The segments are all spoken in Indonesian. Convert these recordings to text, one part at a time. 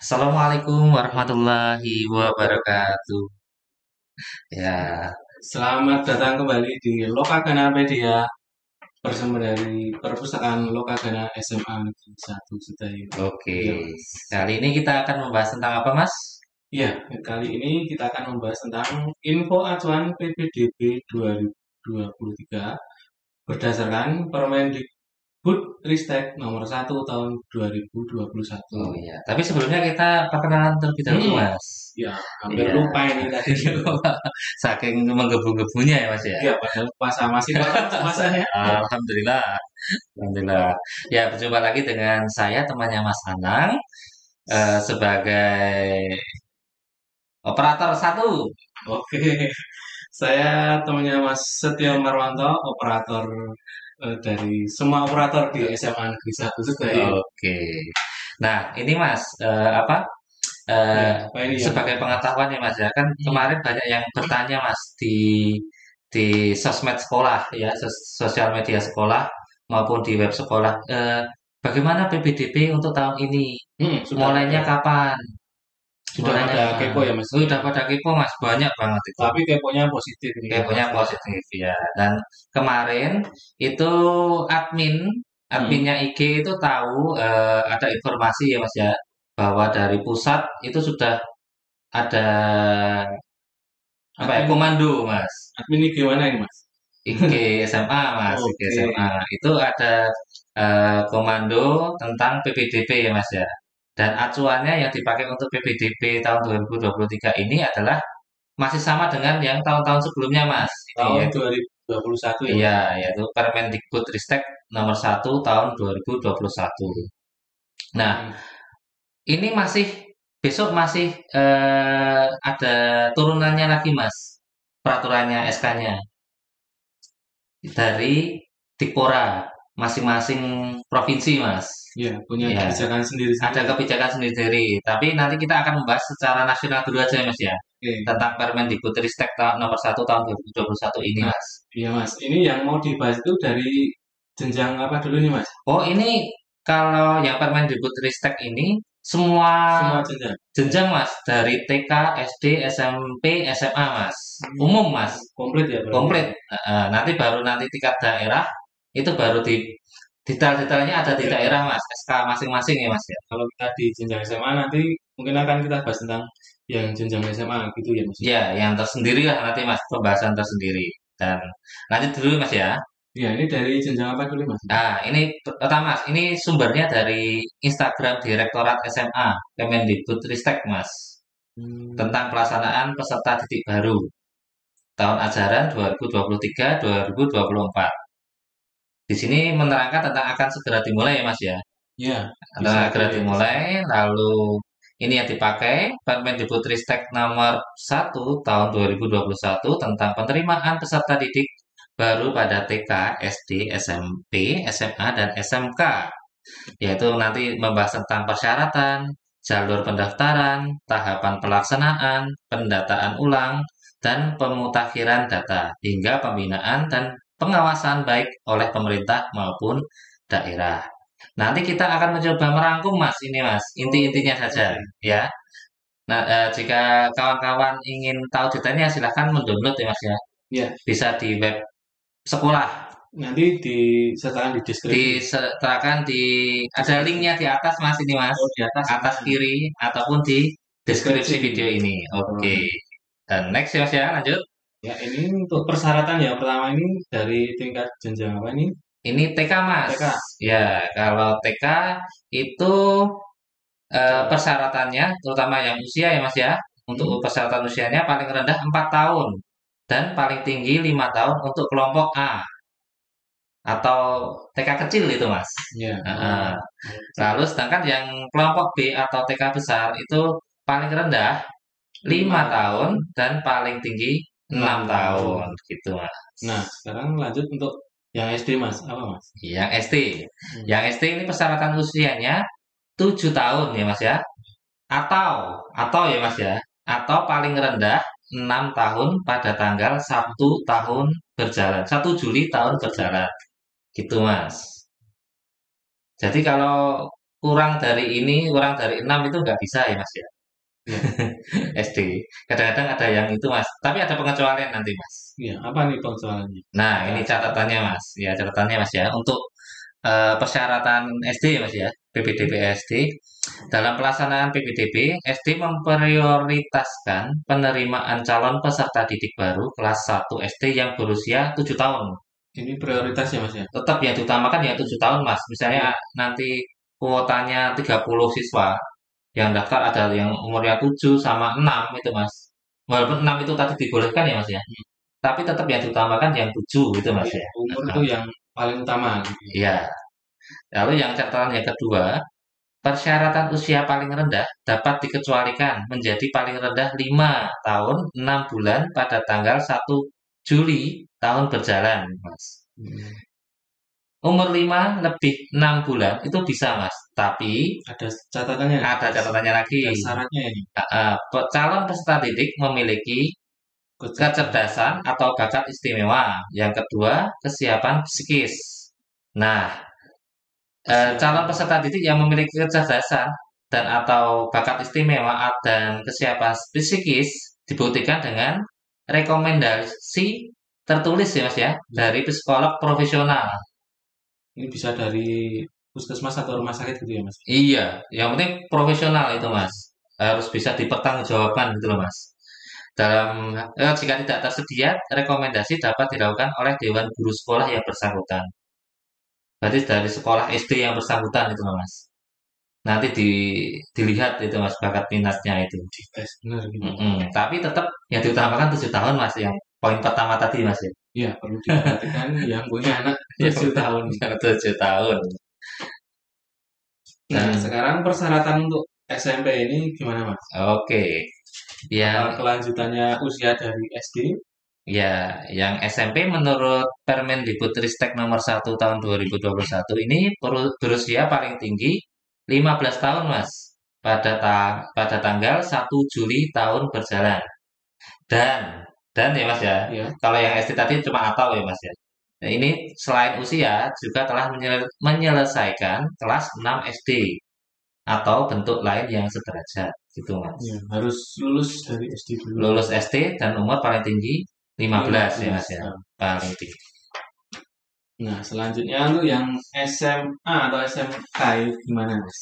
Assalamualaikum warahmatullahi wabarakatuh. Ya, Selamat datang kembali di Lokaganapedia bersama dari Perpustakaan Lokagana SMA Negeri 1 Sedayu. oke. Iya, Mas. Kali ini kita akan membahas tentang apa, Mas? Iya, kali ini kita akan membahas tentang info acuan PPDB 2023 berdasarkan Permendikbud Ristek nomor 1 tahun 2021. Oh iya, tapi sebelumnya kita perkenalan terlebih dahulu, Hmm, Mas. ya, hampir Iya. lupa ini tadi. Saking menggebu-gebunya ya, Mas ya. Iya, padahal puasa masih puasanya. Alhamdulillah. Alhamdulillah. Ya, berjumpa lagi dengan saya temannya Mas Anang sebagai operator satu. Oke, saya temannya Mas Setio Marwanto, operator dari semua operator di SMA Negeri 1 Sedayu. Oke. Nah, ini Mas, apa? Ya, eh, apa ini yang sebagai pengetahuan ya Mas ya, kan hmm, kemarin banyak yang bertanya Mas di sosmed sekolah ya, sosial media sekolah maupun di web sekolah, bagaimana PPDB untuk tahun ini? sudah Mulainya pada kapan? sudah Mulainya pada kapan? kepo ya Mas. Udah pada kepo Mas, banyak banget itu. Tapi keponya positif ini ya Keponya Mas. positif ya. Dan kemarin itu admin Hmm, adminnya IG itu tahu ada informasi ya Mas ya, bahwa dari pusat itu sudah ada apa ya, admin komando Mas, admin ini gimana ini Mas? IG SMA Mas, IG Oke, SMA itu ada komando tentang PPDB ya Mas ya. Dan acuannya yang dipakai untuk PPDB tahun 2023 ini adalah masih sama dengan yang tahun-tahun sebelumnya Mas. Ini tahun ya, 2021 ya Mas. iya yaitu Permendikbudristek nomor 1 tahun 2021. Nah, Hmm, ini masih besok masih ada turunannya lagi Mas, peraturannya SK-nya dari Dikpora masing-masing provinsi Mas. ya punya Ya, kebijakan ada sendiri-sendiri. kebijakan sendiri-sendiri. Tapi nanti kita akan membahas secara nasional dulu aja Mas ya, Oke. tentang Permendikbudristek nomor 1 tahun 2021 ini Nah, Mas. iya Mas. Ini yang mau dibahas itu dari jenjang apa dulu nih Mas? Oh ini kalau yang Permendikbudristek ini semua Semua jenjang. jenjang Mas, dari TK, SD, SMP, SMA Mas, umum Mas, Komplit ya berarti ya. komplit. Nanti baru nanti tingkat daerah itu baru di detail-detailnya ada di Ya, daerah Mas, SK masing-masing ya Mas ya. kalau kita di jenjang SMA nanti mungkin akan kita bahas tentang yang jenjang SMA gitu ya Mas. Ya, yang tersendiri lah nanti Mas, pembahasan tersendiri. Dan lanjut dulu Mas ya. Ya, ini dari jenjang apa dulu Mas? Nah, ini pertama Mas, ini sumbernya dari Instagram Direktorat SMA Kemendikbudristek Mas, Hmm, tentang pelaksanaan peserta didik baru tahun ajaran 2023-2024. Di sini menerangkan tentang akan segera dimulai ya Mas ya. ya, Akan bisa segera dilihat di sini. dimulai, lalu ini yang dipakai Permendikbudristek nomor 1 tahun 2021 tentang penerimaan peserta didik baru pada TK, SD, SMP, SMA, dan SMK. Yaitu nanti membahas tentang persyaratan, jalur pendaftaran, tahapan pelaksanaan, pendataan ulang, dan pemutakhiran data, hingga pembinaan dan pengawasan baik oleh pemerintah maupun daerah. Nanti kita akan mencoba merangkum Mas ini Mas, inti-intinya saja Oke. ya. Nah, jika kawan-kawan ingin tahu detailnya silahkan mendownload ya Mas ya. Ya, Bisa di web sekolah. nanti disertakan di deskripsi. Disertakan di ada Deskripsi. linknya di atas Mas ini Mas, Oh, di atas atas ini. kiri ataupun di deskripsi Deskripsi. video ini. Oh, Oke. Dan next ya Mas ya, lanjut. ya, ini untuk persyaratan ya. Pertama ini dari tingkat jenjang apa ini? Ini TK Mas. TK. Ya, kalau TK itu persyaratannya terutama yang usia ya Mas ya. Untuk Hmm, persyaratan usianya paling rendah 4 tahun dan paling tinggi 5 tahun untuk kelompok A atau TK kecil itu Mas. ya. Heeh. Oh, Lalu sedangkan yang kelompok B atau TK besar itu paling rendah 5 5 tahun tahun, dan paling tinggi 6 6 tahun. tahun gitu Mas. Nah, sekarang lanjut untuk yang SD Mas. Apa Mas? Yang SD. Hmm. Yang SD ini persyaratan usianya 7 tahun ya Mas ya. Atau ya Mas ya. Atau paling rendah 6 tahun pada tanggal 1 tahun berjalan. 1 Juli tahun berjalan. Gitu Mas. Jadi kalau kurang dari ini, kurang dari 6 itu nggak bisa ya Mas ya. Iya, SD. Kadang-kadang ada yang itu Mas, tapi ada pengecualian nanti Mas. iya. Apa nih persoalannya? Nah, Kita ini catat. catatannya Mas. Ya, catatannya Mas ya. Untuk persyaratan SD ya Mas ya, PPDB SD. Dalam pelaksanaan PPDB, SD memprioritaskan penerimaan calon peserta didik baru kelas 1 SD yang berusia 7 tahun. Ini prioritas ya Mas ya? Tetap yang diutamakan ya 7 tahun Mas. Misalnya Iya. nanti kuotanya 30 siswa, yang daftar ada yang umurnya 7 sama 6 itu Mas. Walaupun 6 itu tadi dibolehkan ya Mas ya. Tapi tetap yang diutamakan yang 7 itu Mas Iya, ya. umur itu Heeh. yang paling utama gitu ya. Iya. Lalu yang catatan yang kedua, persyaratan usia paling rendah dapat dikecualikan menjadi paling rendah 5 tahun 6 bulan pada tanggal 1 Juli tahun berjalan, Mas. Hmm. Umur 5 lebih 6 bulan itu bisa, Mas. Tapi Ada catatannya, ada catatannya lagi. ada syaratnya ini. Calon peserta didik memiliki Kecerdasan. kecerdasan atau bakat istimewa. Yang kedua, kesiapan psikis. Nah, calon Kesiapan. peserta didik yang memiliki kecerdasan dan atau bakat istimewa dan kesiapan psikis dibuktikan dengan rekomendasi tertulis ya Mas ya Ya, dari psikolog profesional. ini bisa dari puskesmas atau rumah sakit gitu ya Mas. Iya, yang penting profesional itu Mas. Harus bisa dipertanggungjawabkan gitu loh Mas. Dalam jika tidak tersedia, rekomendasi dapat dilakukan oleh Dewan Guru Sekolah yang bersangkutan. Berarti dari sekolah SD yang bersangkutan itu loh Mas. Nanti dilihat itu Mas bakat minatnya itu. Tes benar gitu. Tapi tetap yang diutamakan 7 tahun Mas yang poin pertama tadi Mas ya. Iya, perlu diperhatikan yang punya anak Ya 7 tahun. yang 7 tahun. Nah, Dan sekarang persyaratan untuk SMP ini gimana Mas? oke. Apa Yang kelanjutannya usia dari SD? ya yang SMP menurut Permendikbudristek nomor 1 tahun 2021 ini berusia paling tinggi 15 tahun Mas pada tanggal 1 Juli tahun berjalan. Dan ya Mas ya, Ya, kalau yang SD tadi cuma atau ya Mas ya. Nah, ini selain usia juga telah menyelesaikan kelas 6 SD atau bentuk lain yang sederajat gitu Mas. ya, harus lulus dari SD dulu. Lulus SD dan umur paling tinggi 15 ya 15 Mas ya. tahun. Paling tinggi. Nah, selanjutnya untuk yang SMA atau SMK itu gimana Mas?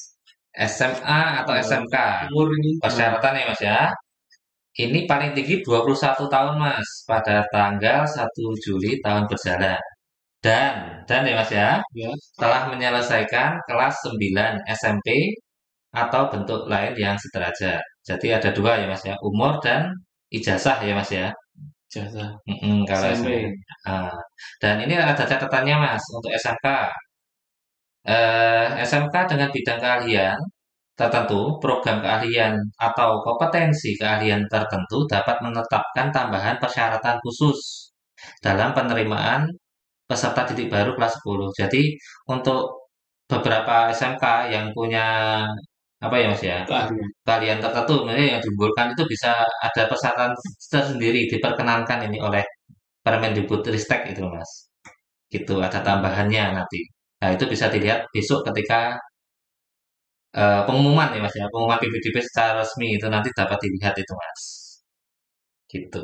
SMA atau Eh, SMK. umur ini gimana? Persyaratan ya Mas ya. Ini paling tinggi 21 tahun Mas pada tanggal 1 Juli tahun berjalan. Dan ya Mas ya, Ya, telah menyelesaikan kelas 9 SMP atau bentuk lain yang sederajat. Jadi ada dua ya Mas ya, umur dan ijazah ya Mas ya. jasa Kalau SMP. SMP. Ah, dan ini ada catatannya Mas untuk SMK. SMK dengan bidang keahlian tertentu, program keahlian atau kompetensi keahlian tertentu dapat menetapkan tambahan persyaratan khusus dalam penerimaan peserta didik baru kelas 10. Jadi untuk beberapa SMK yang punya apa ya Mas ya, Keahlian. keahlian tertentu sebenarnya yang diunggulkan itu bisa ada persyaratan tersendiri diperkenankan ini oleh Permendikbudristek itu Mas. Gitu ada Hmm. tambahannya nanti. Nah, itu bisa dilihat besok ketika pengumuman ya Mas ya, pengumuman PPDB secara resmi itu nanti dapat dilihat itu Mas. Gitu.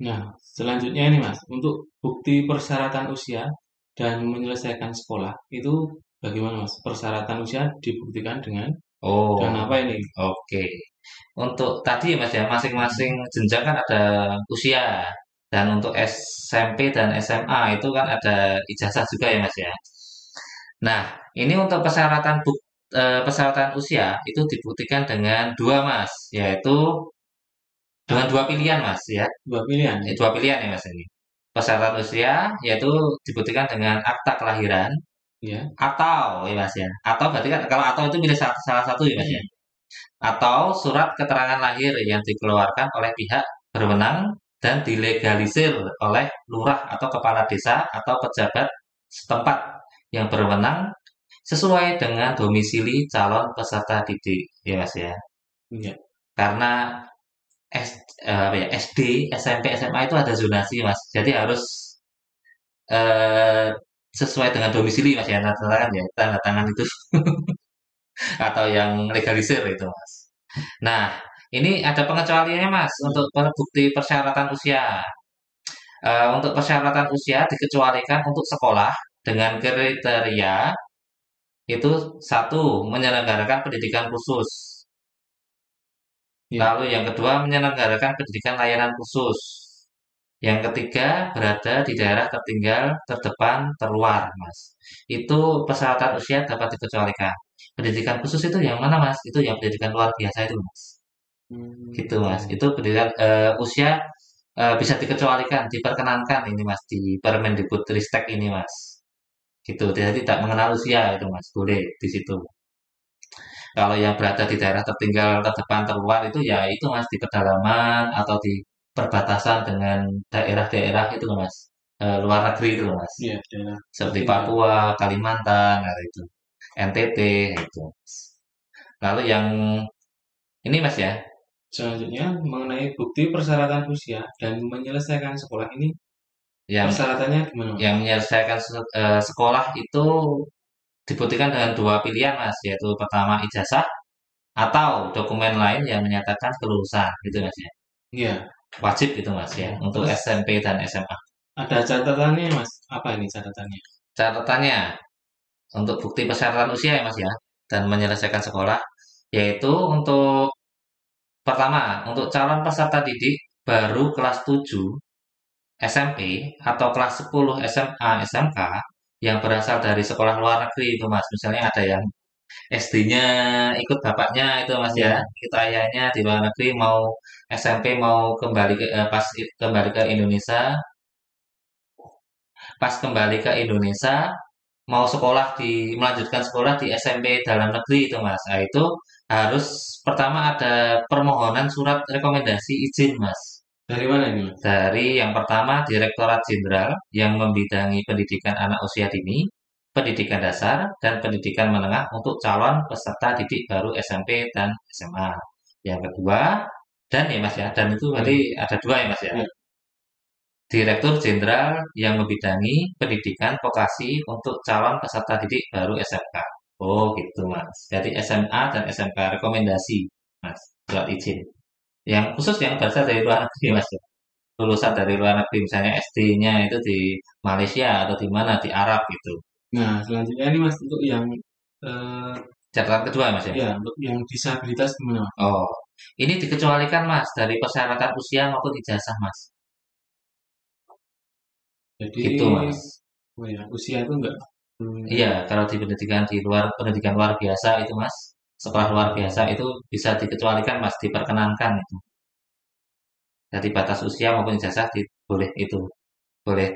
Nah, selanjutnya ini Mas, untuk bukti persyaratan usia dan menyelesaikan sekolah itu bagaimana Mas? Persyaratan usia dibuktikan dengan Oh, apa ini? oke. Untuk tadi ya Mas ya, masing-masing jenjang kan ada usia. Dan untuk SMP dan SMA itu kan ada ijazah juga ya Mas ya. Nah, ini untuk persyaratan usia itu dibuktikan dengan dua Mas, yaitu dengan Ah, dua pilihan Mas ya. dua pilihan ya. Dua pilihan ya Mas ini. Persyaratan usia yaitu dibuktikan dengan akta kelahiran Ya. atau ya Mas ya. Atau berarti kan kalau atau itu pilih salah satu ya Mas ya. Hmm. Atau surat keterangan lahir yang dikeluarkan oleh pihak berwenang dan dilegalisir oleh lurah atau kepala desa atau pejabat setempat yang berwenang sesuai dengan domisili calon peserta didik ya Mas ya. Iya. Karena SD, SMP, SMA itu ada zonasi Mas. Jadi harus eh, sesuai dengan domisili Mas ya, tanda tangan ya, tanda tangan itu atau yang legalisir itu Mas. Nah, ini ada pengecualiannya Mas untuk bukti persyaratan usia. Untuk persyaratan usia dikecualikan untuk sekolah dengan kriteria itu satu menyelenggarakan pendidikan khusus. Iya. Lalu yang kedua menyelenggarakan pendidikan layanan khusus. Yang ketiga berada di daerah tertinggal, terdepan, terluar, Mas. Itu persyaratan usia dapat dikecualikan. Pendidikan khusus itu yang mana, Mas? Itu yang pendidikan luar biasa itu, Mas. Gitu, Ya, Mas. ya. Itu pendidikan usia bisa dikecualikan, diperkenankan ini, Mas, di Permendikbudristek ini, Mas. Gitu. Jadi tidak mengenal usia itu, Mas. Boleh di situ. Kalau yang berada di daerah tertinggal, terdepan, terluar itu ya itu Mas di pedalaman atau di perbatasan dengan daerah-daerah itu loh Mas. Luar negeri itu loh Mas. Iya, daerah Seperti tertinggal. Papua, Kalimantan, nah, itu. NTT itu. Lalu yang ini Mas ya, Selanjutnya, mengenai bukti persyaratan usia dan menyelesaikan sekolah ini, yang persyaratannya gimana, Mas? yang menyelesaikan sekolah itu dibuktikan dengan dua pilihan Mas, yaitu pertama ijazah atau dokumen lain yang menyatakan kelulusan gitu Mas ya. Iya. Wajib itu Mas ya untuk Terus SMP dan SMA. ada catatannya, Mas. Apa ini catatannya? Catatannya untuk bukti persyaratan usia ya Mas ya dan menyelesaikan sekolah yaitu untuk pertama untuk calon peserta didik baru kelas 7 SMP atau kelas 10 SMA SMK yang berasal dari sekolah luar negeri itu Mas. Misalnya ada yang SD-nya ikut bapaknya itu Mas ya, Iya. ikut ayahnya di luar negeri mau SMP mau kembali ke kembali ke Indonesia, pas kembali ke Indonesia mau sekolah melanjutkan sekolah di SMP dalam negeri itu Mas. Nah, itu harus pertama ada permohonan surat rekomendasi izin Mas. Dari mana ini, Mas? Dari yang pertama Direktorat Jenderal yang membidangi pendidikan anak usia dini, pendidikan dasar dan pendidikan menengah untuk calon peserta didik baru SMP dan SMA. Yang kedua dan ya Mas ya, dan itu Iya. berarti ada dua ya Mas ya. Iya. Direktur Jenderal yang membidangi pendidikan vokasi untuk calon peserta didik baru SMK. Oh gitu Mas. Jadi SMA dan SMK rekomendasi Mas, surat izin. Yang khusus yang berasal dari luar negeri Mas ya. Lulusan dari luar negeri misalnya SD-nya itu di Malaysia atau di mana di Arab gitu. Nah, selanjutnya ini, Mas, untuk yang eh, Catatan kedua Mas ya. ya, untuk yang disabilitas gimana, Mas? Oh, ini dikecualikan Mas dari persyaratan usia maupun ijazah Mas. Jadi, Gitu Mas. oh ya, usia itu enggak. Iya, kalau di pendidikan di luar pendidikan luar biasa itu Mas, sekolah luar biasa itu bisa dikecualikan Mas, diperkenankan itu. Jadi batas usia maupun ijazah boleh itu, boleh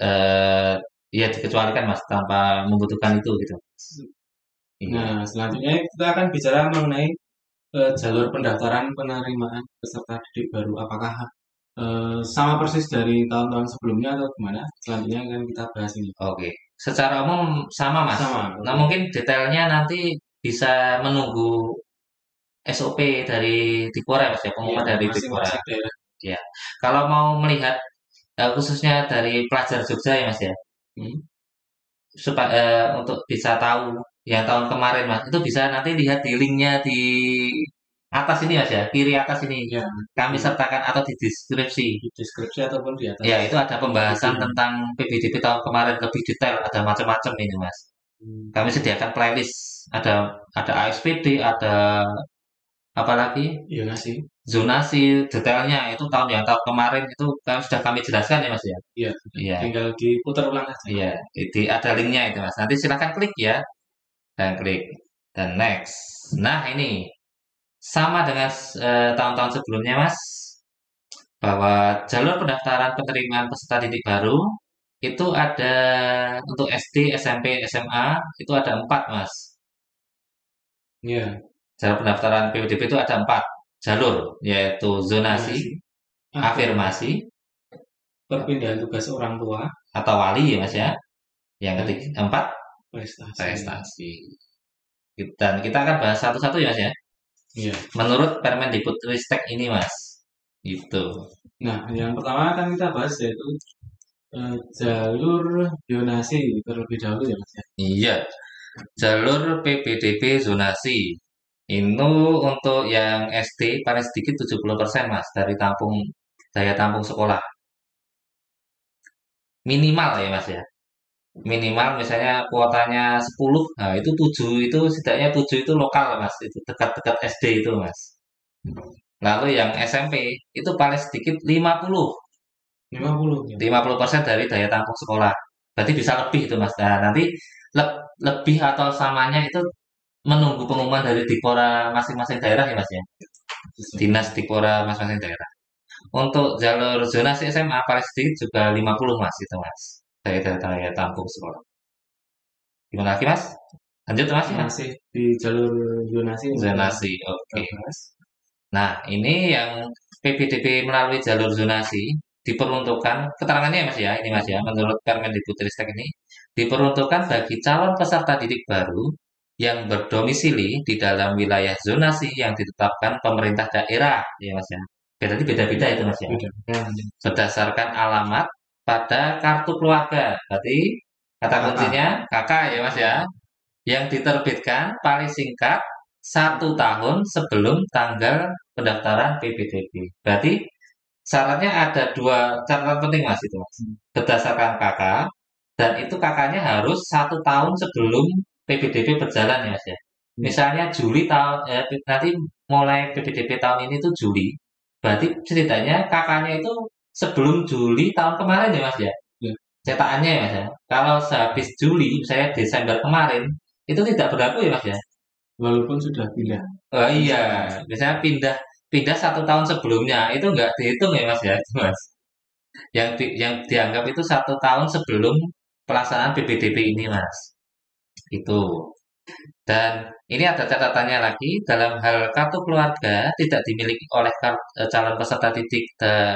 eh ya dikecualikan Mas tanpa membutuhkan itu gitu. Iya. Nah, selanjutnya kita akan bicara mengenai jalur pendaftaran penerimaan peserta didik baru. Apakah sama persis dari tahun-tahun sebelumnya atau gimana? Selanjutnya akan kita bahas ini. Oke. Secara umum sama Mas. Sama, Nah, oke. mungkin detailnya nanti bisa menunggu SOP dari Dikora ya Mas ya, Iya, pengumuman dari Dikora. masing-masing daerah. Ya. Kalau mau melihat khususnya dari pelajar Jogja ya Mas ya, Hmm? supaya untuk bisa tahu yang tahun kemarin Mas, itu bisa nanti lihat di linknya di atas ini Mas ya, kiri atas ini. Ya, Kami di, sertakan atau di deskripsi. di deskripsi ataupun di atas Ya, itu ada pembahasan videonya. tentang PBDB tahun kemarin lebih detail, ada macam-macam ini Mas. Hmm. Kami sediakan playlist, ada ASPD, ada apa lagi? Iya nggak sih? Zonasi detailnya itu tahun kemarin itu sudah kami jelaskan ya Mas ya. Iya, Iya, tinggal diputar ulang aja. iya, ada linknya itu Mas. Nanti silakan klik ya dan klik dan next. Nah, ini sama dengan tahun-tahun sebelumnya Mas, bahwa jalur pendaftaran penerimaan peserta didik baru itu ada untuk SD, SMP, SMA itu ada 4 Mas. Iya, Jalur pendaftaran PPDB itu ada 4 jalur, yaitu zonasi, donasi, afirmasi, afirmasi, perpindahan tugas orang tua, atau wali ya Mas ya. Yang dan ketiga, 4 prestasi. prestasi. Dan kita akan bahas satu-satu ya Mas ya. Iya. Menurut Permendikbudristek ini Mas. Gitu. Nah, yang pertama akan kita bahas yaitu Jalur zonasi terlebih dahulu ya Mas ya. Iya, jalur PPDB zonasi. Itu untuk yang SD paling sedikit 70% Mas dari daya tampung sekolah. Minimal ya Mas ya. Minimal misalnya kuotanya 10, nah itu 7 itu setidaknya 7 itu lokal Mas, itu dekat-dekat SD itu Mas. Lalu yang SMP itu paling sedikit 50, 50 ya. 50% dari daya tampung sekolah. Berarti bisa lebih itu Mas. Nah, nanti lebih atau samanya itu menunggu pengumuman dari Dikpora masing-masing daerah ya Mas ya. Dinas Dikpora masing-masing daerah. Untuk jalur zonasi SMA paling sedikit juga 50 Mas itu Mas. Dari daya tampung sekolah. Gimana lagi Mas? Lanjut Mas ya. Masih di jalur zonasi kita Zonasi, oke. bahas. Nah, ini yang PPDB melalui jalur zonasi diperuntukkan, keterangannya ya Mas ya, ini Mas ya, menurut Permendikbudristek ini, diperuntukkan bagi calon peserta didik baru yang berdomisili di dalam wilayah zonasi yang ditetapkan pemerintah daerah, ya Mas ya. Berarti beda-beda itu Mas ya. Berdasarkan alamat pada kartu keluarga. Berarti kata kuncinya kakak ya Mas ya, yang diterbitkan paling singkat 1 tahun sebelum tanggal pendaftaran PPDB. Berarti syaratnya ada dua catatan penting Mas itu Mas. Berdasarkan kakak dan itu kakaknya harus 1 tahun sebelum PPDB berjalan ya Mas ya. Misalnya Juli tahun nanti mulai PPDB tahun ini tuh Juli. Berarti setidaknya kakaknya itu sebelum Juli tahun kemarin ya Mas ya. Ya. Cetakannya ya Mas ya. Kalau sehabis Juli, misalnya Desember kemarin, itu tidak berlaku ya Mas ya. Walaupun sudah pindah. Oh iya, misalnya pindah pindah 1 tahun sebelumnya itu nggak dihitung ya Mas ya, itu Mas. Yang dianggap itu 1 tahun sebelum pelaksanaan PPDB ini Mas. Itu. Dan ini ada catatannya lagi dalam hal kartu keluarga tidak dimiliki oleh calon peserta didik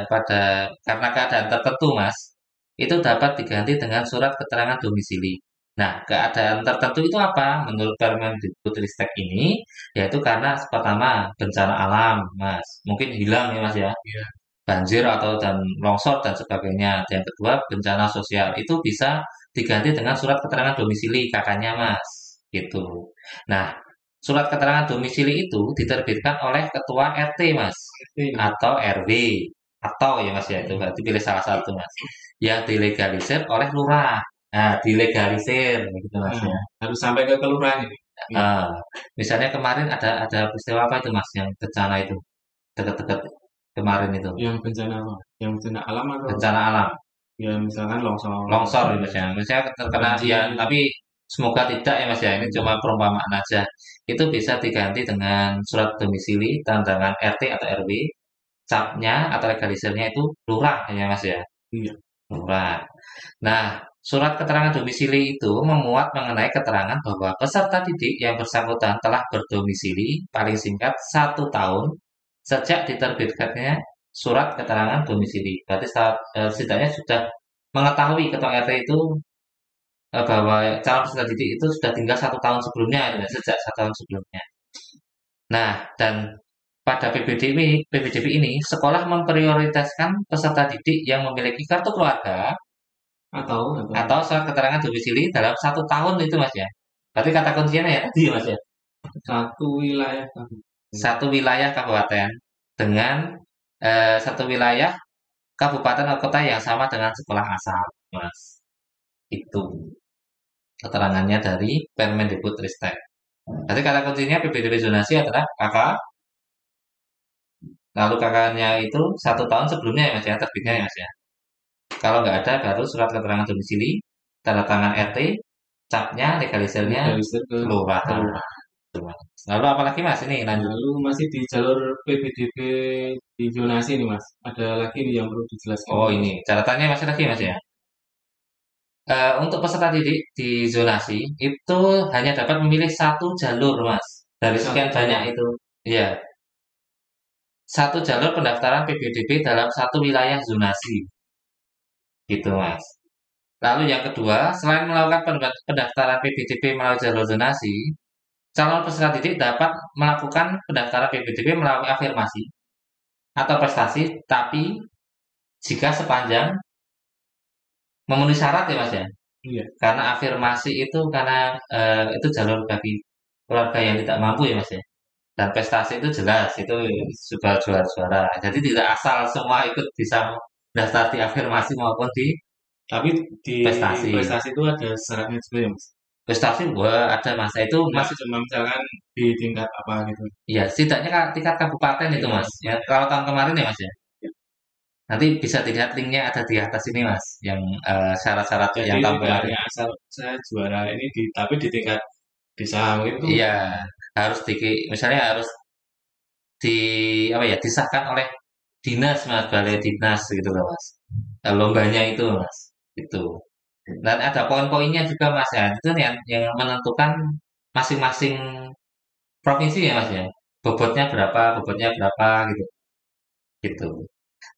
pada karena keadaan tertentu Mas. Itu dapat diganti dengan surat keterangan domisili. Nah, keadaan tertentu itu apa? Menurut Permendikbudristek ini, yaitu karena pertama bencana alam, Mas. Mungkin hilang ya Mas ya. Ya. Banjir atau dan longsor dan sebagainya. Yang kedua bencana sosial itu bisa diganti dengan surat keterangan domisili kakaknya Mas. Gitu. Nah, surat keterangan domisili itu diterbitkan oleh ketua RT Mas atau RW atau ya Mas ya itu berarti pilih salah satu Mas yang dilegalisir oleh lurah. Nah, dilegalisir gitu Mas ya. Harus sampai ke kelurahan ini. Nah, misalnya kemarin ada peristiwa apa itu Mas yang bencana itu dekat-dekat kemarin itu Yang bencana apa? Yang bencana alam atau bencana alam ya misalkan longsor. longsor ya Mas ya. Misalnya terkena Banjir. ya tapi semoga tidak ya Mas ya. Ini cuma perumpamaan aja. Itu bisa diganti dengan surat domisili tanda tangan RT atau RW, capnya atau legalisirnya itu lurah ya Mas ya. Iya. Lurah. Nah, surat keterangan domisili itu memuat mengenai keterangan bahwa peserta didik yang bersangkutan telah berdomisili paling singkat 1 tahun sejak diterbitkannya surat keterangan domisili. Berarti setidaknya sudah mengetahui ketua RT itu bahwa calon peserta didik itu sudah tinggal 1 tahun sebelumnya, ya, sejak 1 tahun sebelumnya. Nah, dan pada PPDB ini, sekolah memprioritaskan peserta didik yang memiliki kartu keluarga atau surat keterangan domisili dalam 1 tahun itu Mas ya. Berarti kata kuncinya ya tadi ya Mas ya. Satu wilayah kabupaten dengan satu wilayah kabupaten atau kota yang sama dengan sekolah asal, Mas. Itu keterangannya dari Permendikbudristek. Berarti kata kuncinya PPDB zonasi adalah kakak. Lalu kakaknya itu 1 tahun sebelumnya ya Mas ya, terbitnya ya Mas ya. Kalau nggak ada baru surat keterangan domisili, tanda tangan RT, capnya, legalisirnya, kelurahan. Lalu apalagi Mas ini lanjut. Lalu masih di jalur PPDB di zonasi nih Mas. Ada lagi nih yang perlu dijelaskan. Oh ini catatannya masih lagi Mas ya. Untuk peserta didik di zonasi itu hanya dapat memilih satu jalur Mas dari sekian banyak itu. Iya. Satu jalur pendaftaran PPDB dalam satu wilayah zonasi. Gitu Mas. Lalu yang kedua, selain melakukan pendaftaran PPDB melalui jalur zonasi, calon peserta didik dapat melakukan pendaftaran PPDB melalui afirmasi atau prestasi, tapi jika sepanjang memenuhi syarat ya Mas ya. Iya. Karena afirmasi itu karena itu jalur bagi keluarga yang tidak mampu ya Mas ya. Dan prestasi itu jelas itu juga juara-juara. Jadi tidak asal semua ikut bisa daftar di afirmasi maupun di Tapi di prestasi. prestasi itu ada syaratnya juga ya Mas. Prestasi wah ada Mas. Itu Enggak Mas cuma misalkan di tingkat apa gitu. ya setidaknya tingkat kabupaten itu Tingkat Mas. apa. Ya kalau tahun kemarin ya Mas ya. Ya. Nanti bisa dilihat linknya ada di atas ini Mas. Yang syarat-syarat Jadi yang tahun tidak kemarin. hanya asal saya juara ini tapi di tingkat desa mungkin tuh. Iya harus misalnya harus di apa ya disahkan oleh dinas Mas, balai dinas gitu loh Mas. Lombanya itu Mas. Itu. Dan ada poin-poinnya juga Mas ya. Itu yang menentukan masing-masing provinsi ya Mas ya. Bobotnya berapa gitu. Gitu.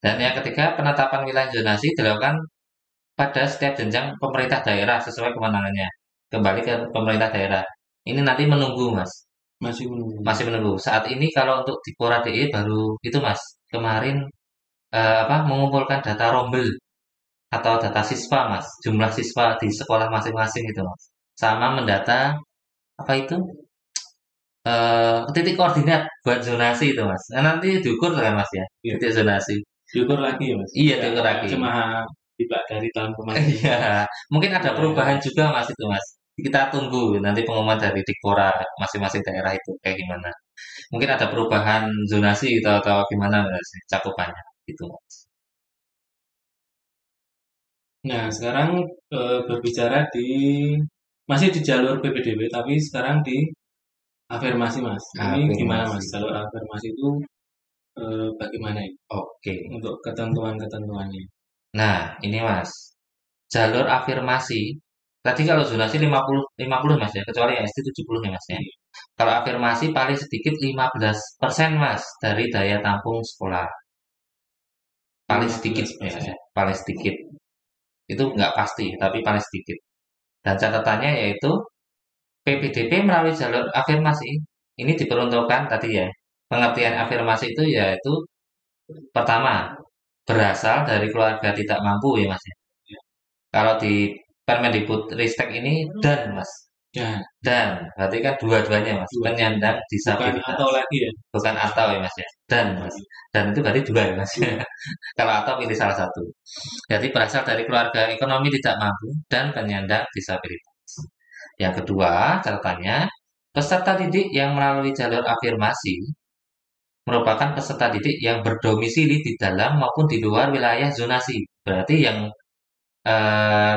Dan yang ketiga, penetapan wilayah zonasi dilakukan pada setiap jenjang pemerintah daerah sesuai kewenangannya. Kembali ke pemerintah daerah. Ini nanti menunggu Mas. Masih menunggu. Masih menunggu. Saat ini kalau untuk di Pora DE baru itu Mas. Kemarin mengumpulkan data rombel atau data siswa mas, jumlah siswa di sekolah masing-masing itu mas, sama mendata apa itu titik koordinat buat zonasi itu mas. Nah, nanti diukur kan mas ya Iya. titik zonasi. Diukur lagi ya Mas. Iya Enggak diukur enggak lagi. cuma tiba dari tahun kemarin. Iya mungkin ada Wilayah. perubahan juga mas itu mas. Kita tunggu nanti pengumuman dari Dikpora masing-masing daerah itu kayak gimana. Mungkin ada perubahan zonasi atau gimana mas cakupannya itu mas. Nah, sekarang berbicara masih di jalur PPDB tapi sekarang di afirmasi Mas. Ini gimana Mas? Afirmasi. Jalur afirmasi itu bagaimana ini Oke. untuk ketentuan-ketentuannya? Nah, ini Mas. Jalur afirmasi. Tadi kalau zonasi 50 Mas ya, kecuali SD 70 ya Mas ya. Kalau afirmasi paling sedikit 15% Mas dari daya tampung sekolah. Paling sedikit ya Mas 15%. ya, paling sedikit. Itu nggak pasti, tapi paling sedikit. Dan catatannya yaitu PPDB melalui jalur afirmasi ini diperuntukkan tadi ya. Pengertian afirmasi itu yaitu pertama berasal dari keluarga tidak mampu ya Mas ya. Kalau di Permendikbudristek ini dan Mas. Dan Dan berarti kan dua-duanya Mas, dua. penyandang Bukan disabilitas. atau lagi ya? Bukan atau ya Mas ya. Dan Mas. Dan itu berarti dua ya Mas. Dua. Kalau atau pilih salah satu. Jadi berasal dari keluarga ekonomi tidak mampu dan penyandang disabilitas. Yang kedua, catatannya peserta didik yang melalui jalur afirmasi merupakan peserta didik yang berdomisili di dalam maupun di luar wilayah zonasi. Berarti yang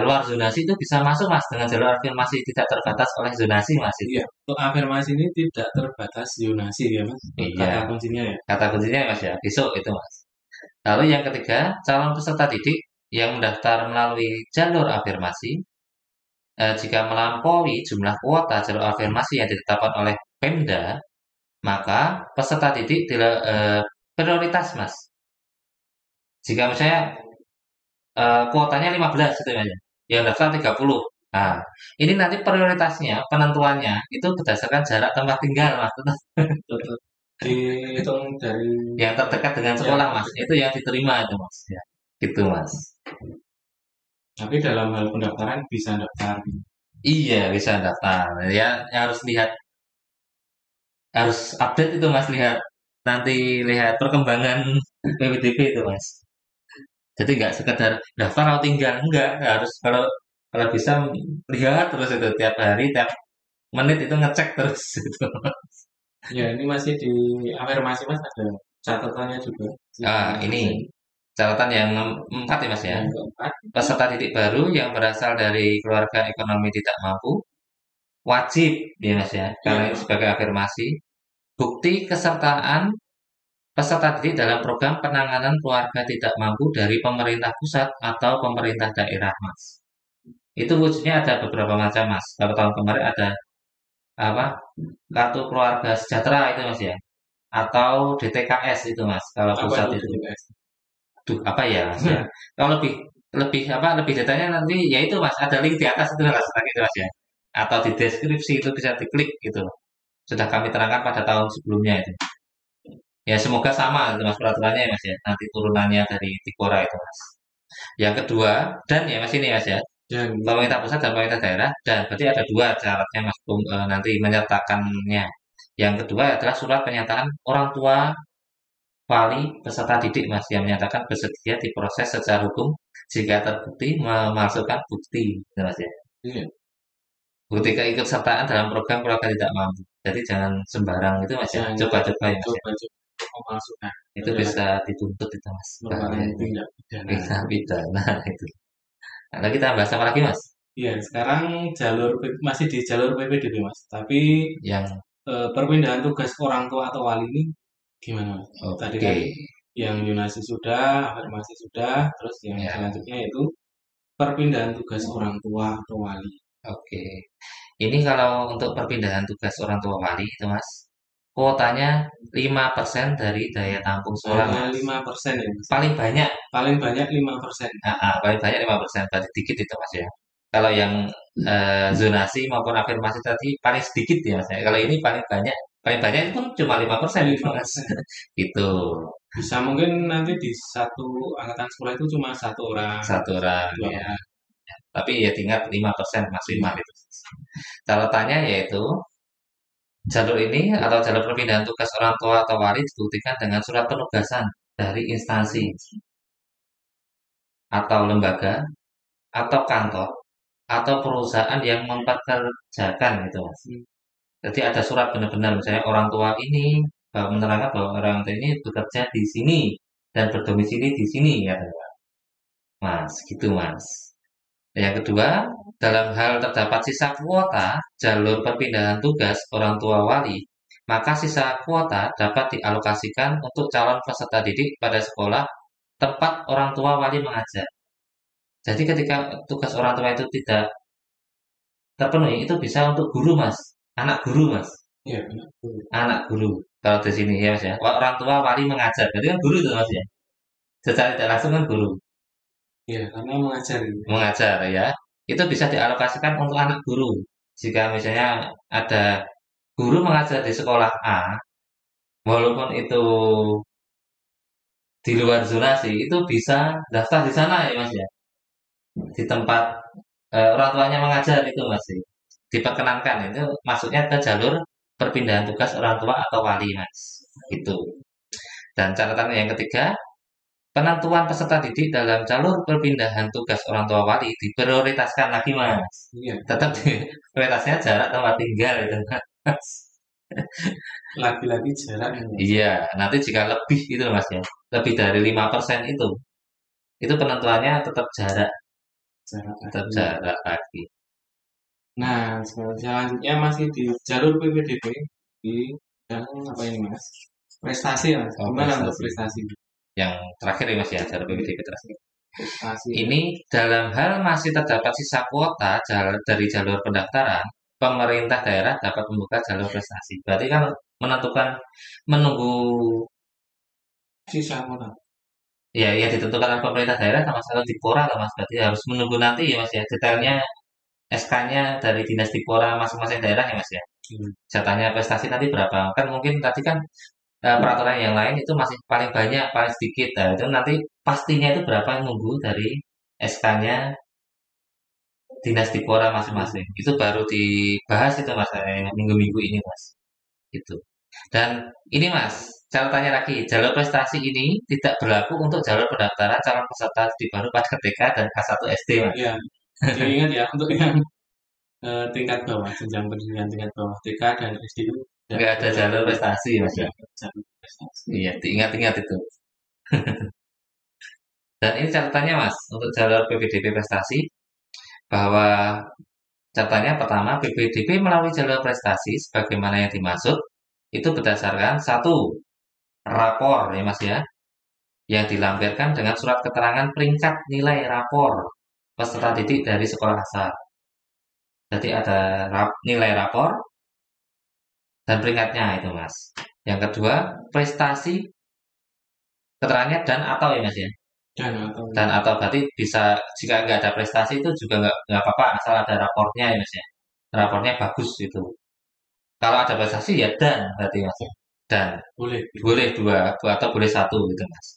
luar zonasi itu bisa masuk Mas dengan jalur afirmasi tidak terbatas oleh zonasi Mas itu. Iya, untuk afirmasi ini tidak terbatas zonasi ya Mas. Iya, Kata kuncinya ya. kata kuncinya Mas ya, besok itu Mas. Lalu yang ketiga, calon peserta didik yang mendaftar melalui jalur afirmasi jika melampaui jumlah kuota jalur afirmasi yang ditetapkan oleh Pemda, maka peserta didik prioritas Mas. Jika misalnya kuotanya 15 gitu ya. Yang daftar 30. Nah, ini nanti prioritasnya, penentuannya itu berdasarkan jarak tempat tinggal, Mas. Tetap dihitung dari Yang terdekat dengan ya, sekolah, Mas. Itu yang diterima itu, Mas. Ya. Gitu, Mas. tapi dalam hal pendaftaran bisa daftar. Iya, bisa daftar. Ya, harus lihat, harus update itu, Mas. Nanti lihat perkembangan PPDB itu, Mas. Jadi nggak sekedar daftar atau tinggal, enggak. Harus kalau kalau bisa lihat terus itu tiap hari, tiap menit itu ngecek terus gitu. Ya, ini masih di afirmasi Mas ada catatannya juga. Ini catatan yang empat ya Mas ya. Yang keempat, Peserta didik baru yang berasal dari keluarga ekonomi tidak mampu wajib ya Mas ya. Karena ini sebagai afirmasi bukti kesertaan peserta didik dalam program penanganan keluarga tidak mampu dari pemerintah pusat atau pemerintah daerah Mas. Itu wujudnya ada beberapa macam Mas. Kalau tahun kemarin ada apa? Kartu keluarga sejahtera itu Mas ya. Atau DTKS itu Mas. Kalau apa pusat itu itu. DPS? Duh, apa ya Mas ya? Kalau lebih lebih lebih detailnya nanti ya itu Mas, ada link di atas itu Mas, tadi itu Mas ya. Atau di deskripsi itu bisa diklik gitu. Sudah kami terangkan pada tahun sebelumnya itu. Ya semoga sama itu Mas peraturannya ya Mas ya. Nanti turunannya dari Tikora itu Mas. Yang kedua, dan ya mas ini mas ya, Dan pemerintah pusat dan pemerintah daerah, dan berarti ada dua syaratnya mas nanti menyertakannya. Yang kedua adalah surat pernyataan orang tua wali peserta didik mas yang menyatakan bersedia diproses secara hukum jika terbukti memasukkan bukti, gitu, mas ya. iya, Bukti keikutsertaan dalam program keluarga tidak mampu. Jadi jangan sembarang itu mas ya. jangan Coba-coba ya mas ya. coba-coba memasukkan Itu adalah bisa dituntut itu mas. merupakan Bahaya itu. tindak pidana. Bisa pidana itu. Nah, kita bahas apa lagi mas? Iya, sekarang masih di jalur PPDB Mas, tapi Yang perpindahan tugas orang tua atau wali ini gimana Mas? Tadi oke. kan yang yunasi sudah, afirmasi sudah, terus yang Ya, selanjutnya yaitu perpindahan tugas orang tua atau wali. oke. Ini kalau untuk perpindahan tugas orang tua wali itu mas, kuotanya 5% dari daya tampung sekolah Hanya mas. 5% ya Mas. Paling banyak, Paling banyak 5%. paling banyak 5%, berarti dikit itu mas ya. Kalau yang zonasi maupun afirmasi tadi paling sedikit ya mas ya. Kalau ini paling banyak itu pun cuma 5% itu mas. 5%. Gitu, Bisa mungkin nanti di satu angkatan sekolah itu cuma satu orang, satu orang dua ya. orang. Tapi ya tinggal 5% maksimal itu. Catatannya yaitu jalur ini atau jalur perpindahan tugas orang tua atau wali dibuktikan dengan surat penugasan dari instansi atau lembaga atau kantor atau perusahaan yang mempekerjakan gitu mas. Jadi ada surat benar-benar misalnya orang tua ini menerangkan bahwa orang tua ini bekerja di sini dan berdomisili di sini ya mas, gitu mas. Yang kedua, dalam hal terdapat sisa kuota jalur perpindahan tugas orang tua wali, maka sisa kuota dapat dialokasikan untuk calon peserta didik pada sekolah tempat orang tua wali mengajar. Jadi ketika tugas orang tua itu tidak terpenuhi, itu bisa untuk guru mas, anak guru mas, Iya, benar. anak guru. Kalau di sini ya mas ya, orang tua wali mengajar, berarti kan guru itu mas ya. Secara tidak langsung kan guru Iya, karena mengajar gitu. mengajar ya. Itu bisa dialokasikan untuk anak guru. Jika misalnya ada guru mengajar di sekolah A, walaupun itu di luar zonasi, itu bisa daftar di sana ya mas ya, di tempat orang tuanya mengajar itu mas, diperkenankan itu masuknya ke jalur perpindahan tugas orang tua atau wali mas, itu. Dan catatan yang ketiga, penentuan peserta didik dalam jalur perpindahan tugas orang tua wali diprioritaskan lagi mas, Iya, tetap di, prioritasnya jarak tempat tinggal itu mas. lagi-lagi jarak ya Mas. Iya, nanti jika lebih itu mas ya, lebih dari 5% itu penentuannya Jarak tetap lagi. jarak lagi. Nah, selanjutnya masih di jalur PPDB di bidang apa ini Mas? Prestasi Mas. Oh, Gimana untuk prestasi. prestasi? Yang terakhir ya mas ya, jalur PPDB terakhir. Prestasi. Ini dalam hal masih terdapat sisa kuota dari jalur pendaftaran, pemerintah daerah dapat membuka jalur prestasi. Berarti kan menentukan menunggu Sisa mana? ya ya ditentukan oleh pemerintah daerah sama sama Dipora lah mas. Berarti harus menunggu nanti ya mas ya, detailnya SK-nya dari dinas Dipora masing-masing daerah ya mas ya. Jatahnya prestasi tadi berapa? Kan mungkin tadi kan peraturan yang lain itu masih paling banyak, paling sedikit. Nah, itu nanti pastinya itu berapa nunggu dari SK-nya dinas Dipora masing-masing. Itu baru dibahas itu mas minggu-minggu ini mas. Gitu. Dan ini mas, catatannya lagi, jalur prestasi ini tidak berlaku untuk jalur pendaftaran calon peserta didik baru pada TK dan K1 SD mas. Ya, diingat ya untuk yang tingkat bawah, jenjang pendidikan tingkat bawah TK dan SD itu Nggak ada jalur prestasi mas ya. jalur prestasi. Iya, diingat-ingat itu. Dan ini catatannya mas, untuk jalur PPDB prestasi, bahwa catatannya pertama, PPDB melalui jalur prestasi sebagaimana yang dimaksud itu berdasarkan satu rapor ya mas ya, yang dilampirkan dengan surat keterangan peringkat nilai rapor peserta didik dari sekolah asal. Jadi ada nilai rapor dan peringkatnya itu mas. Yang kedua, prestasi keterangannya dan atau ya mas ya. Dan atau Dan atau berarti bisa jika nggak ada prestasi itu juga nggak apa-apa asal ada rapornya ya mas ya. Rapornya bagus itu. Kalau ada prestasi ya dan berarti mas. Dan boleh. boleh dua atau boleh satu gitu mas.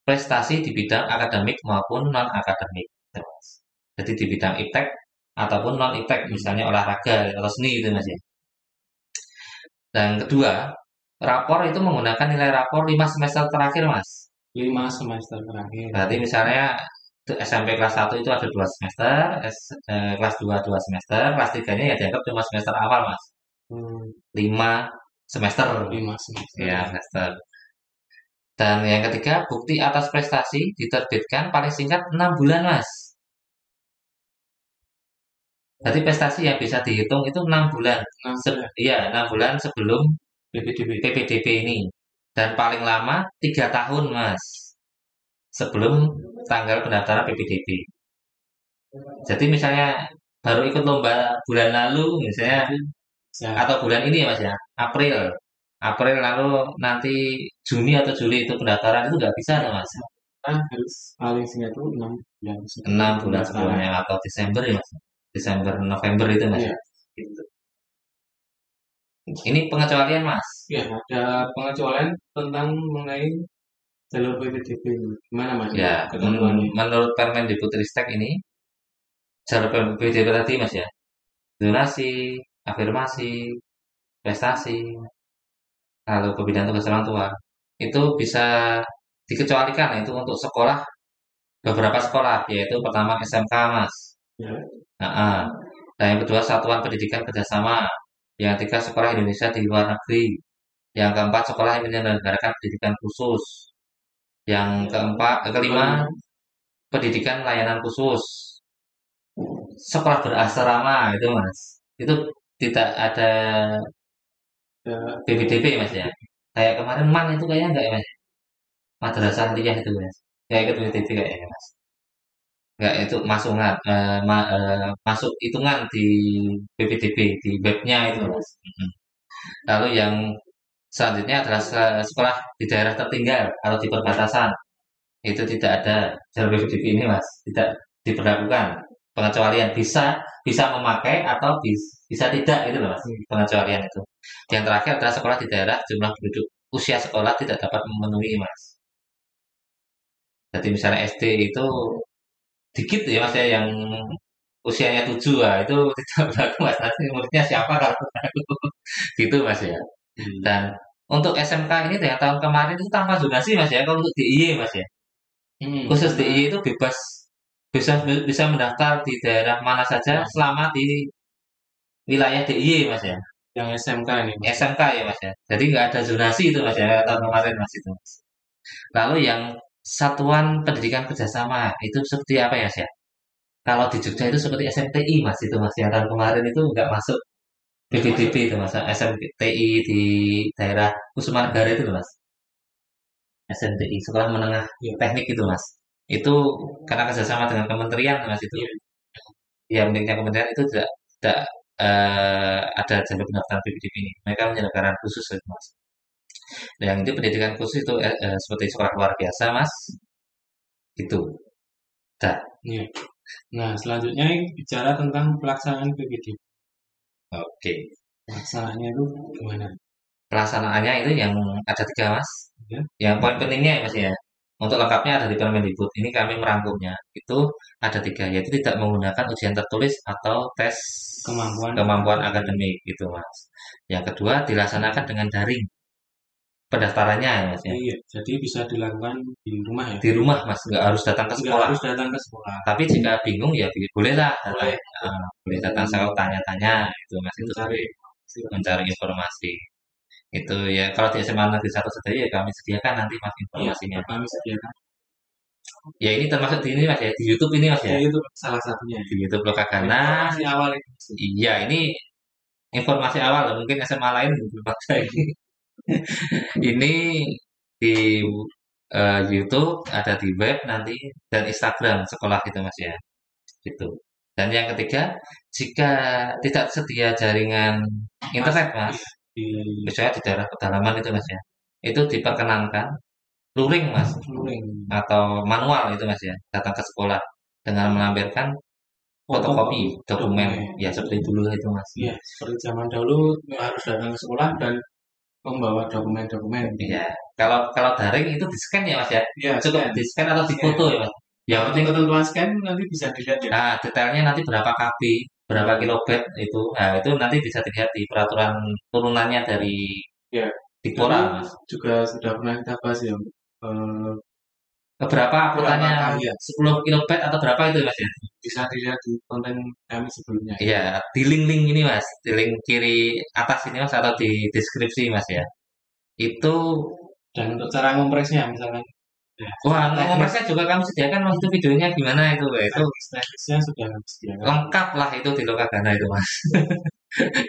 prestasi di bidang akademik maupun non akademik. Jadi di bidang iptek ataupun non iptek, misalnya olahraga atau seni itu mas ya. Dan kedua, rapor itu menggunakan nilai rapor 5 semester terakhir mas. 5 semester terakhir. Berarti misalnya SMP kelas 1 itu ada 2 semester, kelas 2 2 semester, kelas 3-nya ya dianggap cuma semester awal mas. 5 semester. 5 semester. Ya, semester. Dan yang ketiga, bukti atas prestasi diterbitkan paling singkat 6 bulan mas. Jadi prestasi yang bisa dihitung itu 6 bulan. Iya, 6 bulan sebelum PPDB ini. Dan paling lama 3 tahun mas. Sebelum tanggal pendaftaran PPDB. Jadi misalnya baru ikut lomba bulan lalu misalnya atau bulan ini ya mas ya, April lalu nanti Juni atau Juli itu pendaftaran itu nggak bisa ya mas. Harus paling singkat itu 6 bulan. 6 bulan sebelumnya atau Desember ya mas. Desember November itu mas. Iya. Gitu. Ini pengecualian mas. Ya, ada pengecualian tentang mengenai jalur PPDB ini. Gimana mas? Ya, menurut Permendikbudristek ini jalur PPDB tadi mas ya, donasi, afirmasi, prestasi, lalu ke bidang tugas orang tua itu bisa dikecualikan itu untuk sekolah, beberapa sekolah, yaitu pertama SMK mas. Ya. Dan yang kedua satuan pendidikan kerjasama, yang ketiga sekolah Indonesia di luar negeri, yang keempat sekolah yang menyelenggarakan pendidikan khusus, yang kelima pendidikan layanan khusus, sekolah berasrama itu mas, itu tidak ada PPDB mas ya. Kayak kemarin MAN itu kayaknya enggak ya mas, madrasah aliyah itu mas, kayak ikut PPDB kayaknya mas. Enggak, itu masuk hitungan di PPDB di webnya itu mas. Lalu yang selanjutnya adalah sekolah di daerah tertinggal atau di perbatasan, itu tidak ada jalur PPDB ini mas, tidak diberlakukan. Pengecualian bisa memakai atau bisa tidak itu loh mas, pengecualian itu. Yang terakhir adalah sekolah di daerah jumlah penduduk usia sekolah tidak dapat memenuhi mas. Jadi misalnya SD itu dikit ya mas ya yang usianya 7 lah itu tidak berlaku mas, nanti muridnya siapa kalau gitu mas ya. Dan untuk SMK ini yang tahun kemarin itu tanpa zonasi mas ya, kalau untuk DIY mas ya, khusus DIY itu bebas, bisa mendaftar di daerah mana saja selama di wilayah DIY mas ya. Yang SMK ini mas. SMK ya mas ya, jadi nggak ada zonasi itu mas ya tahun kemarin mas itu mas. Lalu yang satuan pendidikan kerjasama itu seperti apa ya mas ya? Kalau di Jogja itu seperti SMTI mas itu mas, yang tahun kemarin itu nggak masuk PPDB itu mas, SMTI di daerah Kusuma Negara itu mas, SMTI Sekolah Menengah Teknik itu mas, itu karena kerjasama dengan kementerian mas itu, ya miliknya kementerian itu tidak ada jalur pendaftaran PPDB ini, mereka menyelenggarakan khusus itu mas. Yang itu pendidikan khusus itu seperti sekolah luar biasa mas, itu. Nah, selanjutnya bicara tentang pelaksanaan PPDB. Oke. Pelaksanaannya itu gimana? Pelaksanaannya itu yang ada 3 mas. Yang poin pentingnya ya mas ya. Untuk lengkapnya ada di Permendikbud. Ini kami merangkumnya. Itu ada 3, yaitu tidak menggunakan ujian tertulis atau tes kemampuan akademik gitu mas. Yang kedua dilaksanakan dengan daring pendaftarannya ya mas ya. Iya, jadi bisa dilakukan di rumah ya. Di rumah mas, nggak harus datang ke sekolah. Nggak harus datang ke sekolah. Tapi jika bingung ya boleh lah, boleh datang saya tanya-tanya itu mas, itu mencari informasi. Itu ya kalau di SMA Negeri 1 saja ya kami sediakan nanti mas informasinya. Kami sediakan. Ya ini termasuk di ini mas ya, di YouTube ini mas ya. YouTube salah satunya. Di YouTube Lokagana. Informasi awal itu. Iya ini informasi awal, mungkin SMA lain belum ada ini. Ini di YouTube, ada di web nanti, dan Instagram sekolah itu mas ya, gitu. Dan yang ketiga, jika tidak sedia jaringan internet mas, misalnya di daerah pedalaman itu mas ya, itu diperkenankan luring mas, atau manual itu mas ya, datang ke sekolah dengan melampirkan fotokopi dokumen ya seperti dulu itu mas. Iya, seperti zaman dahulu harus datang ke sekolah dan membawa dokumen-dokumen. Iya. Kalau kalau daring itu di-scan ya Mas ya? Iya, Cukup scan. di-scan atau Scan. difoto ya Mas? Nah, Yang untuk penting ketentuan scan nanti bisa dilihat ya. detailnya nanti berapa KB, berapa Hmm, kilobit itu. Nah, itu nanti bisa dilihat di peraturan turunannya dari ya, Dikpora nanti Mas. juga sudah pernah kita bahas ya. eh, Berapa Berapa uploadannya kali ya? 10 kilobit atau berapa itu Mas ya? Bisa dilihat di konten kami sebelumnya. Iya, di link-link ini Mas, di link kiri atas ini Mas atau di deskripsi Mas ya. Itu Dan untuk cara ngompresnya, misalkan ya, wah, teknis ngompresnya juga kami sediakan Mas itu videonya gimana itu. Itu teknisnya sudah kami sediakan. lengkap lah itu di Lokagana itu Mas.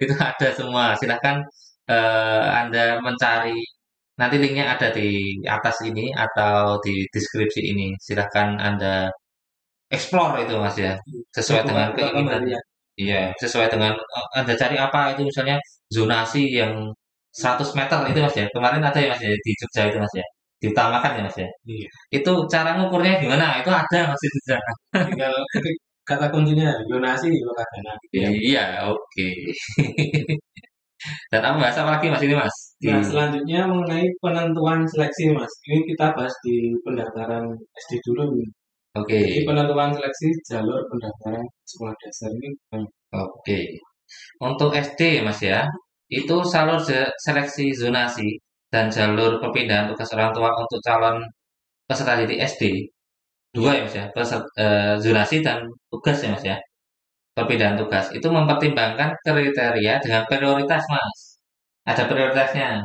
Itu ada semua. Silahkan Anda mencari nanti linknya ada di atas ini atau di deskripsi ini. Silahkan Anda explore itu Mas ya, Saya sesuai dengan buka-buka keinginan. kembali ya. Iya, sesuai dengan Anda cari apa itu misalnya zonasi yang 100 meter itu Mas ya. Kemarin ada ya Mas ya di Jogja itu Mas ya. Diutamakan ya Mas ya. Iya. Itu cara ngukurnya gimana? Itu ada Mas itu di sana. Tinggal ketik kata kuncinya donasi di Lokadana gitu ya. Iya, oke. Dan apa bahas apa lagi Mas ini Mas? Di Nah, selanjutnya mengenai penentuan seleksi, Mas. Ini kita bahas di pendaftaran SD dulu nih. oke. Jadi penentuan seleksi jalur pendaftaran sekolah dasar ini Oke. Untuk SD ya Mas ya, itu salur seleksi zonasi dan jalur perpindahan tugas orang tua untuk calon peserta didik SD. Dua ya Mas ya, zonasi dan tugas ya Mas ya. Perpindahan tugas itu mempertimbangkan kriteria dengan prioritas Mas. Ada prioritasnya.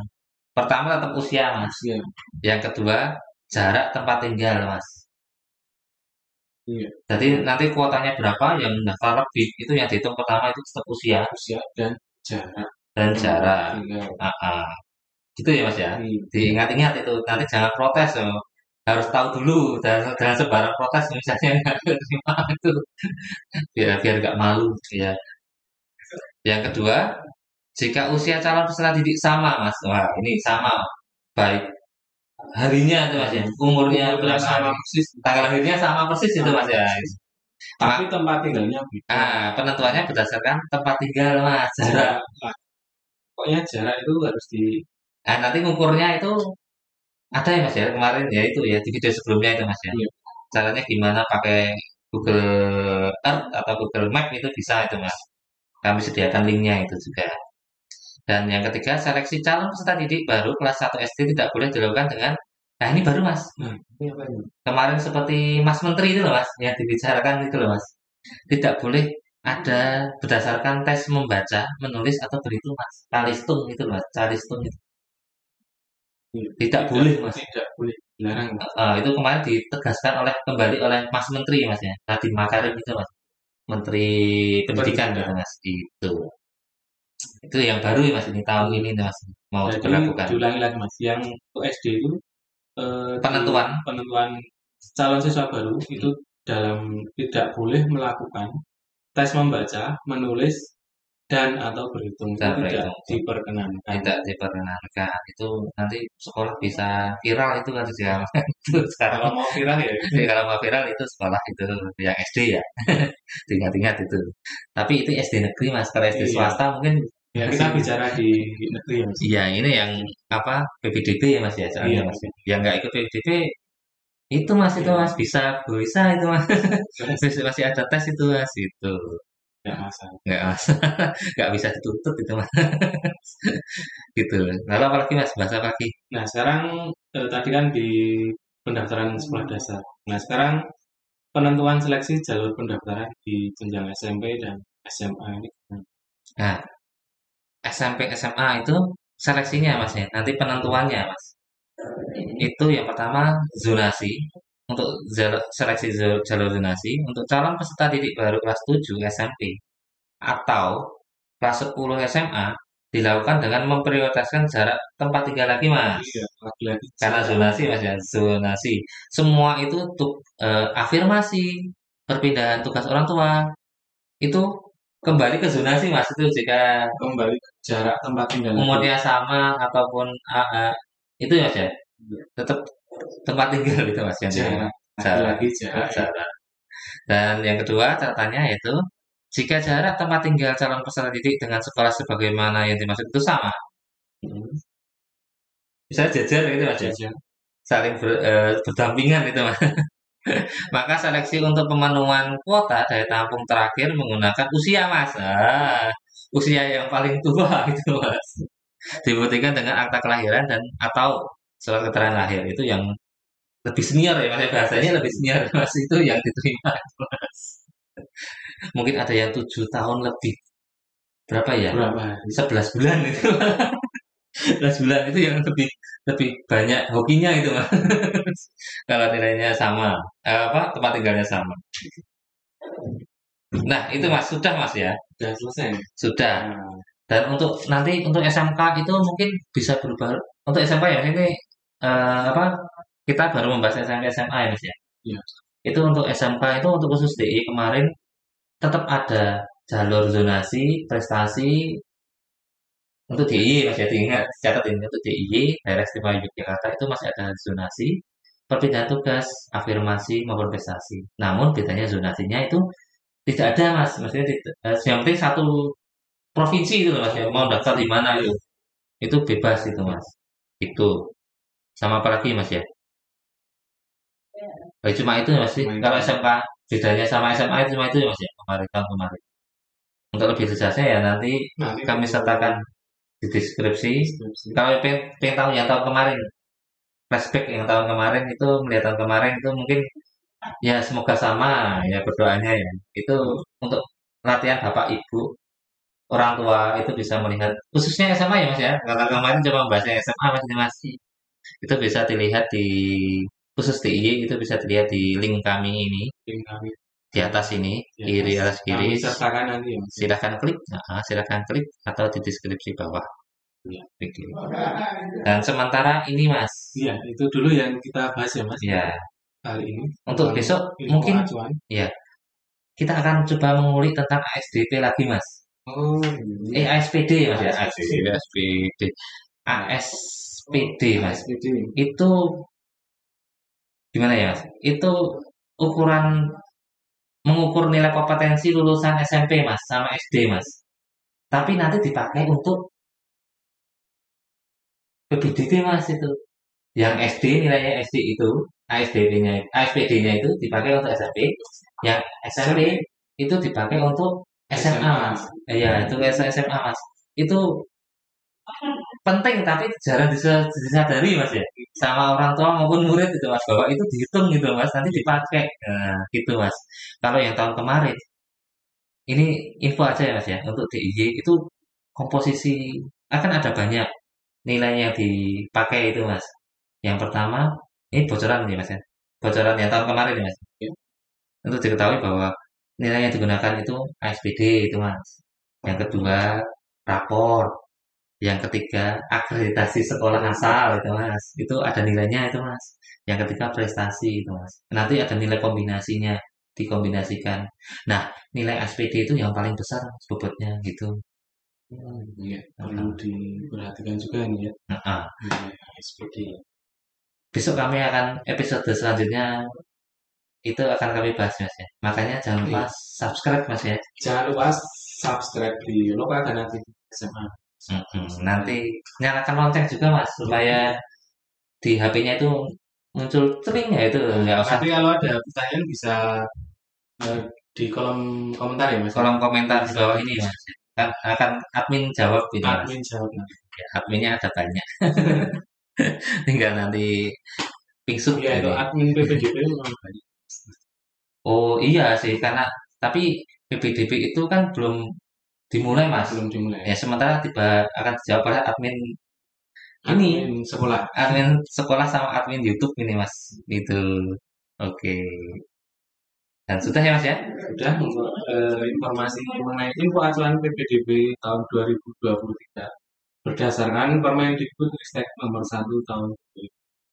Pertama tetap usia Mas. iya. Yang kedua jarak tempat tinggal Mas. Iya, Jadi nanti kuotanya berapa yang mendaftar lebih itu yang dihitung pertama itu tetap usia usia dan jarak dan tempat jarak. tinggal. Ah, ah. Gitu ya Mas ya. Iya, Diingat-ingat itu nanti jangan protes loh. Harus tahu dulu dan sebarang protes misalnya nggak terima itu biar biar nggak malu ya. Yang kedua, jika usia calon peserta didik sama Mas, wah ini sama baik harinya itu Mas ya, umurnya umurnya berapa sama hari, persis, tanggal lahirnya sama persis itu Mas ya. tapi Mak, tempat tinggalnya beda. penentuannya berdasarkan tempat tinggal Mas, jarak. Jarak, nah, pokoknya jarak itu harus di Nah, nanti ngukurnya itu ada ya Mas ya kemarin ya itu ya di video sebelumnya itu Mas ya. iya, Caranya gimana pakai Google Earth atau Google Map itu bisa itu Mas. Kami sediakan linknya itu juga. Dan yang ketiga, seleksi calon peserta didik baru kelas 1 SD tidak boleh dilakukan dengan, nah ini baru Mas. nah, ini apa ini? Kemarin seperti Mas Menteri itu loh Mas, yang dibicarakan itu loh Mas. Tidak boleh ada berdasarkan tes membaca, menulis atau berhitung Mas. Calistung itu Mas, calistung itu. Iya, Tidak boleh Mas. tidak boleh dilarang. Itu kemarin ditegaskan oleh kembali oleh Mas Menteri Mas ya. Nadiem Makarim itu Mas. Menteri Pendidikan gitu Pendidikan. Mas. Itu yang baru ya Mas ini tahun ini nih, Mas mau Jadi diberlakukan. diulangi lagi Mas, yang untuk SD itu di Penentuan penentuan calon siswa baru itu dalam tidak boleh melakukan tes membaca, menulis, dan atau berhitung itu sampai tidak itu diperkenankan. tidak diperkenankan. Itu nanti sekolah bisa viral itu kan sekarang. Itu sekarang Kalau mau viral ya, jadi kalau mau viral itu sekolah itu yang SD ya. Ingat-ingat itu. Tapi itu SD negeri Mas. Kalau SD iya. swasta mungkin Ya kita masih bicara di negeri ya Mas. iya ini yang apa PPDB ya Mas ya soalnya Iya, Mas. Yang nggak ikut PPDB itu Mas itu iya, Mas bisa itu Mas. Masih ada tes itu Mas itu. tidak masalah. Nggak Mas. Nggak bisa ditutup itu Mas. Gitu. Lalu apa lagi Mas? Bahasa apa lagi? Nah sekarang tadi kan di pendaftaran sekolah dasar. Nah sekarang penentuan seleksi jalur pendaftaran di jenjang SMP dan SMA ini. Nah, SMP SMA itu seleksinya Mas ya. Nanti penentuannya Mas. Itu yang pertama zonasi untuk seleksi jalur zonasi untuk calon peserta didik baru kelas 7 SMP atau kelas 10 SMA dilakukan dengan memprioritaskan jarak tempat tinggal lagi Mas. Iya, lagi-lagi Karena zonasi Mas ya, zonasi. Semua itu untuk afirmasi perpindahan tugas orang tua itu kembali ke zonasi Mas itu jika kembali ke jarak tempat tinggal lagi. umurnya sama ataupun itu ya Mas ya tetap tempat tinggal itu Mas yang Jarak, jarak lagi-lagi jarak ya. jarak. Dan yang kedua catatannya yaitu jika jarak tempat tinggal calon peserta didik dengan sekolah sebagaimana yang dimaksud itu sama, bisa jajar gitu mas ya, jajan. saling berdampingan itu mas. Maka seleksi untuk pemenuhan kuota daya tampung terakhir menggunakan usia mas. Usia yang paling tua itu mas. Dibuktikan dengan akta kelahiran dan atau surat keterangan lahir itu yang lebih senior ya mas. Bahasanya lebih senior mas itu yang diterima. Mas. Mungkin ada yang 7 tahun lebih. Berapa ya? Berapa hari? 11 bulan itu. 11 bulan itu yang lebih lebih banyak hokinya itu mas. Kalau nilainya sama, tempat tinggalnya sama. Nah itu mas sudah mas ya, Sudah selesai. sudah. Nah, Dan untuk nanti untuk SMK itu mungkin bisa berubah. Untuk SMK ya ini apa? Kita baru membahas SMK SMA ya mas ya. iya. Itu untuk SMK itu untuk khusus DI kemarin tetap ada jalur zonasi prestasi untuk DIY masih ada, ingat catat ini untuk DIY Daerah Istimewa Yogyakarta itu masih ada zonasi perpindahan tugas afirmasi maupun prestasi. Namun bedanya zonasinya itu tidak ada mas, maksudnya yang penting satu provinsi itu loh mas ya, mau daftar di mana itu bebas itu mas. Itu sama apa lagi mas ya? Cuma itu mas sih. Cuma itu. Kalau SMK bedanya sama SMA itu cuma itu ya mas ya kemarin tahun kemarin. Untuk lebih jelasnya ya nanti Nanti kami sertakan di deskripsi. deskripsi. Kalau pengen tahu yang tahun kemarin, flashback yang tahun kemarin itu melihat tahun kemarin itu mungkin ya semoga sama ya berdoanya ya. Itu untuk latihan bapak ibu orang tua itu bisa melihat khususnya SMA ya mas ya. Kalau kemarin cuma bahasnya SMA masih itu bisa dilihat di khusus DIY itu bisa dilihat di link kami ini Link kami di atas ini di kiri atas. atas kiri. Kami sertakan nanti ya mas. Silakan klik atau di deskripsi bawah. Iya. Begitu. Dan sementara ini mas, Iya, itu dulu yang kita bahas ya mas ya kali ini. untuk Tentang besok info mungkin acuan. ya kita akan coba mengulik tentang ASDP lagi mas. Oh, iya. ASPD mas ya, ASPD, ASPD mas. ASPD. Itu gimana ya mas? Itu ukuran mengukur nilai kompetensi lulusan SMP mas sama SD mas. Tapi nanti dipakai untuk PBDB mas itu. Yang SD nilainya SD itu ASPD-nya itu dipakai untuk SMP. Yang SMP itu dipakai untuk SMA mas. Iya itu SMA mas. Itu penting tapi jarang disadari mas ya. Sama orang tua maupun murid itu mas bahwa itu dihitung gitu mas nanti dipakai. Nah, gitu mas. Kalau yang tahun kemarin ini info aja ya mas ya untuk DIY itu komposisi akan ada banyak nilainya yang dipakai itu mas. Yang pertama ini bocoran nih mas ya, bocoran yang tahun kemarin ya mas. Untuk diketahui bahwa nilai yang digunakan itu ASPD itu mas. Yang kedua rapor, yang ketiga akreditasi sekolah asal itu mas. Itu ada nilainya itu mas. Yang ketiga prestasi itu mas. Nanti ada nilai kombinasinya dikombinasikan. Nah nilai ASPD itu yang paling besar mas, bobotnya gitu. Iya, perlu diperhatikan juga nih ya. ASPD. Besok kami akan episode selanjutnya itu akan kami bahas mas ya. Makanya jangan lupa subscribe mas ya. Jangan lupa subscribe di Loka Ganati SMA. Nanti nyalakan lonceng juga mas supaya di HP-nya itu muncul tring ya itu nggak usah. Nanti kalau ada pertanyaan bisa di kolom komentar ya mas. Kolom komentar di bawah ini mas. Kan akan admin jawab ini mas. Admin jawab. Ya, adminnya ada banyak. Tinggal nanti pingsut ya itu admin PPDB memang banyak. Oh iya sih karena tapi PPDB itu kan belum dimulai mas. Belum dimulai. Ya sementara tiba akan dijawab oleh admin ini admin sekolah sama admin YouTube ini mas itu. Oke. Dan sudah ya mas ya. Sudah untuk informasi mengenai info acuan PPDB tahun 2023 berdasarkan Permendikbud Ristek nomor 1 tahun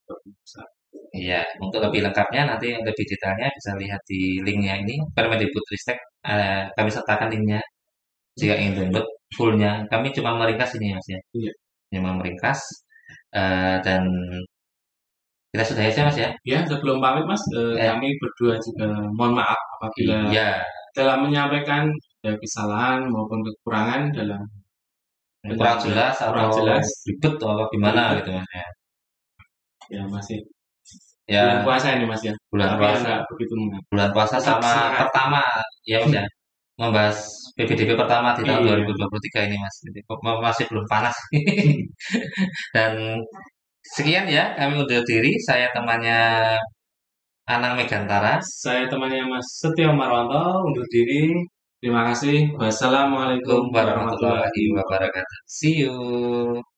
2021. Iya, untuk lebih lengkapnya nanti lebih detailnya bisa lihat di linknya ini Permendikbud Ristek. Kami sertakan linknya jika ingin download fullnya. Kami cuma meringkas ini mas ya. Iya. Cuma meringkas dan kita sudah aja mas ya. Ya sebelum pamit mas, kami berdua juga mohon maaf apabila telah menyampaikan kesalahan maupun kekurangan dalam kurang jelas atau ribet atau gimana gitu mas ya. Ya masih bulan Ya, puasa ini Mas ya. bulan Tapi ya puasa, nggak begitu mengat. bulan puasa Tetap sama semangat. pertama ya Mas ya. Membahas PPDB pertama di tahun Iya. 2023 ini Mas. Jadi, masih belum panas. Dan sekian ya, kami undur diri. Saya temannya Anang Megantara. Saya temannya Mas Setio Marwanto undur diri. Terima kasih. Wassalamualaikum Assalamualaikum warahmatullahi warahmatullahi wabarakatuh. wabarakatuh. See you.